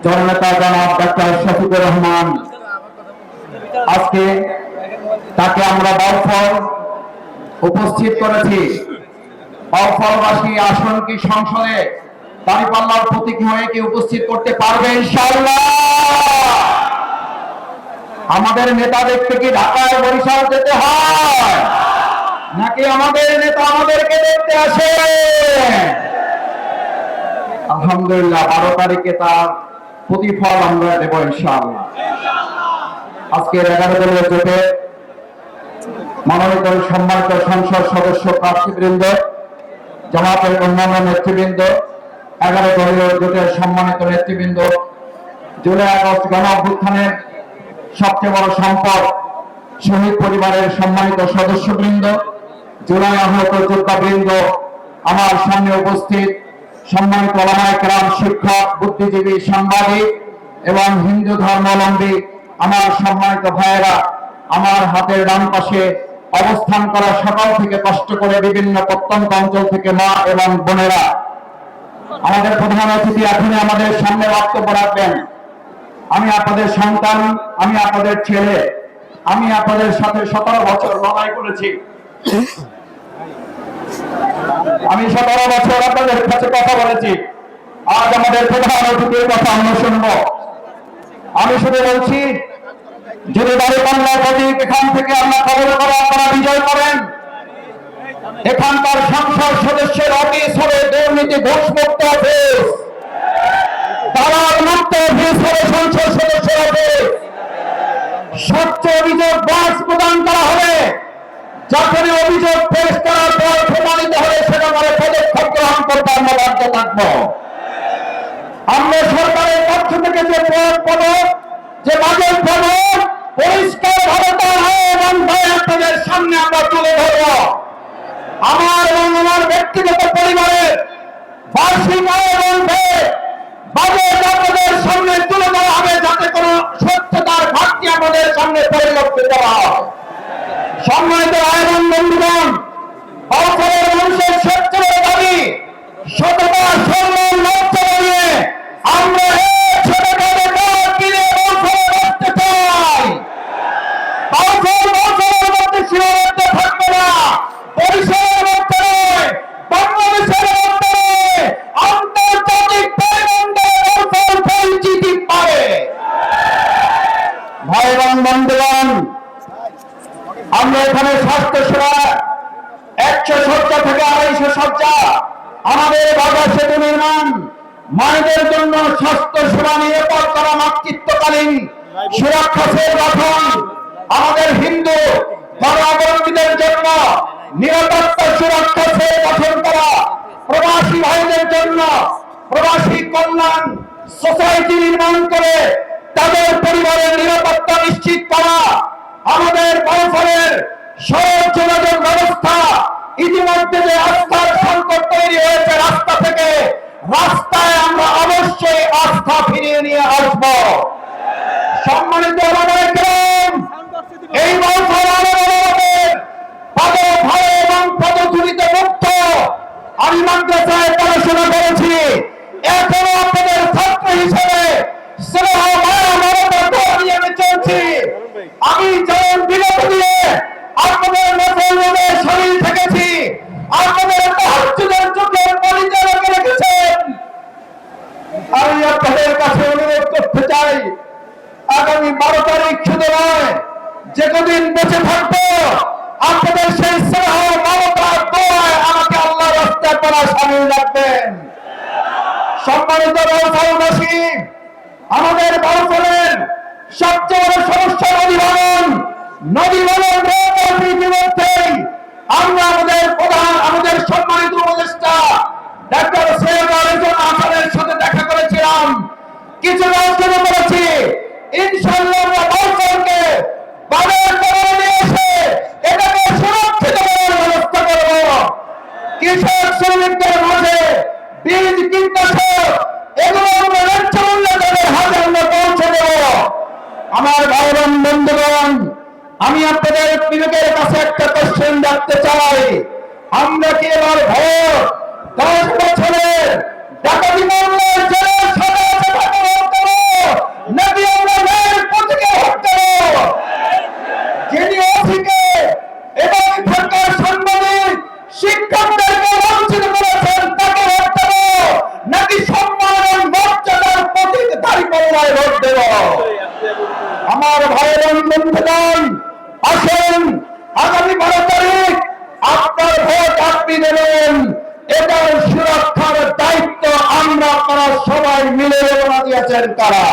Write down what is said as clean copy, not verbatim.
জননেতা জনাব ডক্টর শফিকুর রহমান, আজকে তাকে আমরা বাউফল উপস্থিত করেছি। বাউফলবাসী আসন কি সংসদে দাঁড়িপাল্লার প্রতীকী হয়ে কি উপস্থিত করতে পারবে ইনশাআল্লাহ? আমাদের নেতা দেখতে কি ঢাকায় বরিশাল যেতে হয়, নাকি আমাদের নেতা আমাদেরকে দেখতে আসে? আলহামদুলিল্লাহ 12 তারিখে তার প্রতিফল আমরা দেব ইনশাআল্লাহ। আজকের 11 দলীয় জোটে মনোনীত সম্মানিত সংসদ সদস্য প্রার্থীবৃন্দ, জামাতের অন্যান্য নেতৃবৃন্দ, 11 দলীয় জোটের সম্মানিত নেতৃবৃন্দ, জুলাই আগস্ট গণ অভ্যুত্থানের সবচেয়ে বড় সম্পদ শহীদ পরিবারের সম্মানিত সদস্যবৃন্দ, জুলাই আহত যোদ্ধাবৃন্দ, আমার সামনে উপস্থিত সম্মানিত ওলামায়ে কেরাম, শিক্ষক, বুদ্ধিজীবী, সাংবাদিক এবং হিন্দু ধর্মাবলম্বী আমার সম্মানিত ভাইয়েরা, আমার হাতের ডান পাশে অবস্থান করা সকাল থেকে কষ্ট করে বিভিন্ন প্রত্যন্ত অঞ্চল থেকে মা এবং বোনেরা, আমাদের প্রধান অতিথি এখনই আমাদের সামনে বক্তব্য রাখবেন। আমি আপনাদের সন্তান, আমি আপনাদের ছেলে, আমি আপনাদের সাথে 17 বছর লড়াই করেছি। আমি 17 বছর আপনাদের কাছে কথা বলেছি। আজ আমাদের প্রধান অতিথির কথা আমরা শুনব। আমি শুধু বলছি, যদি দাঁড়িপাল্লার প্রতীক এখান থেকে আমরা খবর করে আপনারা বিজয় করেন, এখানকার সংসদ সদস্যের অফিস হবে দুর্নীতি ঘুষমুক্ত অফিস, দালাল মুক্ত অফিস হবে সংসদ সদস্যের অফিস। স্বচ্ছ অভিযোগ বাস প্রদান করা হবে, যখনই অভিযোগ পেশ করার পর প্রমাণিত হবে সেটা করে পদক্ষেপ গ্রহণ করতে আমরা বাধ্য থাকবো। আমরা সরকারের পক্ষ থেকে যে পদক, যে বাজেট পদক পরিষ্কার ভাবে এবং আপনাদের সামনে আমরা তুলে ধরব। আমার এবং আমার ব্যক্তিগত পরিবারের বার্ষিক আয় এবং ব্যয় বাজেট আপনাদের সামনে তুলে দেওয়া হবে, যাতে কোনো সত্যতার ঘাটতি আমাদের সামনে পরিলক্ষিত হয়। সম্মানিত আয়োজন বন্ধুগণ, বাউফলের মানুষের সবচেয়ে দাবি সততা, সম্মান, লজ্জা নিয়ে আমরা ছোটখাটো কাজ কিনে বাউফলে বসতে চাই। বাউফলের মধ্যে সীমাবদ্ধ থাকবে না, বরিশালের মধ্যে নয়, বাংলাদেশের মধ্যে আন্তর্জাতিক পরিমণ্ডলে বাউফল পরিচিতি পাবে। ভাই এবং বন্ধুগণ, আমরা এখানে স্বাস্থ্য সেবা 100 শয্যা থেকে 250 শয্যা, আমাদের বাজার সেতু নির্মাণ, মায়েদের জন্য স্বাস্থ্য সেবা নিরাপদ করা, মাতৃত্বকালীন সুরক্ষা সেল গঠন, আমাদের হিন্দু ধর্মাবলম্বীদের জন্য নিরাপত্তা সুরক্ষা সেল গঠন করা, প্রবাসী ভাইদের জন্য প্রবাসী কল্যাণ সোসাইটি নির্মাণ করে তাদের পরিবারের নিরাপত্তা নিশ্চিত করা, আমাদের বাউফলের সড়ক যোগাযোগ ব্যবস্থা, ইতিমধ্যে যে রাস্তার সংকট তৈরি হয়েছে, রাস্তা থেকে রাস্তায় আমরা অবশ্যই আস্থা ফিরিয়ে নিয়ে আসব। সম্মানিত ওলামায়ে কেরাম, এই বাউফল আমাদের পদভয় এবং পদধূলিতে মুক্ত। আমি মাদ্রাসায় পড়াশোনা করেছি, এখনো আপনাদের ছাত্র হিসেবে স্নেহ মায়া মমতা নিয়ে আমি চলছি। আমি যেমন বিগত দিয়ে আপনাদের মুসলমানের শরীর থেকেছি, আপনাদের তাহাজ্জুদের চোখের পরিচালক রেখেছেন। আমি আপনাদের কাছে অনুরোধ করতে চাই, আগামী 12 তারিখ শুধু নয়, যে কদিন বেঁচে থাকবো আপনাদের সেই স্নেহ মমতার দোয়ায় আমাকে আল্লাহর রাস্তায় পড়া সামিল রাখবেন। সম্মানিত বাউফলবাসী, আমাদের বাউফলের সবচেয়ে বড় সমস্যা নদী ভাঙন। নদী ভাঙন ইতিমধ্যেই আমরা আমাদের সম্মানিত উপদেষ্টা ডক্টর সৈয়দ আরিফুল হাসানের সাথে দেখা করেছিলাম, কিছু আলোচনা করেছি। ইনশাআল্লাহ আমরা বাউফলকে বাজার করে নিয়ে এসে এটাকে সুরক্ষিত করার ব্যবস্থা করব। কৃষক শ্রমিকদের মাঝে বীজ কীটনাশক এগুলো আমরা ন্যায্য মূল্যে তাদের হাতে আমরা পৌঁছে দেব। আমার ভাই এবং বন্ধুগণ, আমি আপনাদের বিবেকের কাছে একটা কোশ্চেন রাখতে চাই, আমরা কি এবার ভোট 10 বছরের ডাকাতি মামলার জেলের সাথে এখানকার সাংবাদিক শিক্ষকদেরকে বঞ্চিত করেছেন তাকে ভোট দেব নাকি সম্মান এবং মর্যাদার প্রতীক দাঁড়িপাল্লায় ভোট দেব? আমার ভাইয়ের বন্ধুগণ, আসুন আগামী 12 তারিখ আপনার ভোট আপনি দেবেন, এটার সুরক্ষার দায়িত্ব আমরা আপনারা সবাই মিলে দিয়েছেন কারা?